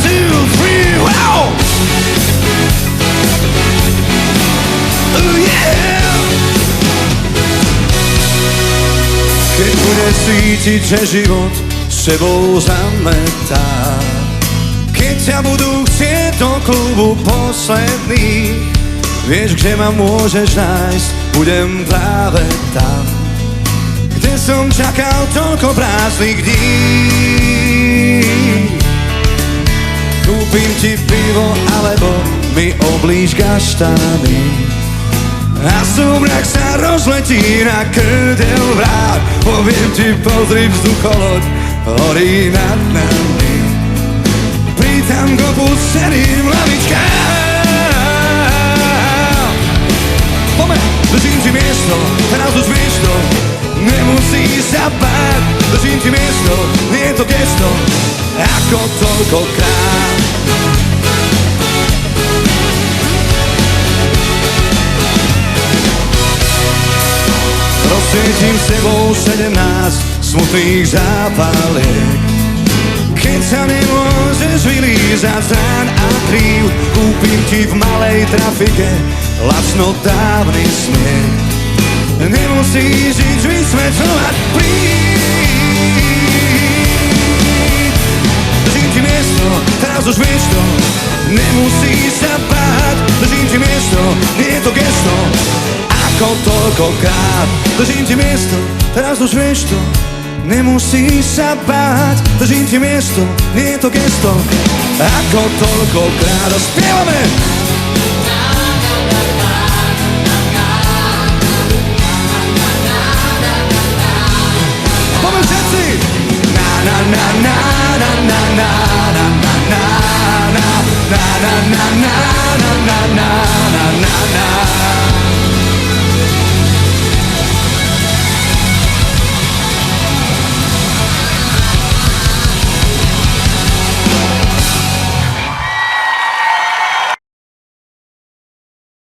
two, three, wow! Oh yeah! Keď budeš cítiť, že život s sebou zametá, keď ťa budú chcieť do klubu posledný, vieš, kde ma môžeš nájsť, budem práve tam, kde som čakal toľko prázdnych dní. Kúpim ti pivo, alebo mi oblíž kaštány a súmrak sa rozletí na krdeľ vrát. Poviem ti, pozri, vzducholoď horí nad nami, pritam k opusteným lavičkám. Poďme, držím ti miesto, teraz už vieš to, nemusíš sa báť. Držím ti miesto, nie je to gesto, ako toľkokrát. Rozsvietím s tebou 17 smutných zápaliek, keď sa nemôžeš vylízať z rán a krív. Kúpim ti v malej trafike lacno dávny smiech, nemusíš nič vysvetľovať, príď. Držím ti miesto, teraz už vieš to, nemusíš sa báť. Držím ti miesto, nie je to gesto, ako toľkokrát. Držím ti miesto, teraz už vieš to, nemusíš sa báť. Držím ti miesto, nie je to gesto, ako toľkokrát. A spievame! Poďme všetci! Na na na na na na na na na na na na na na na na na na na na.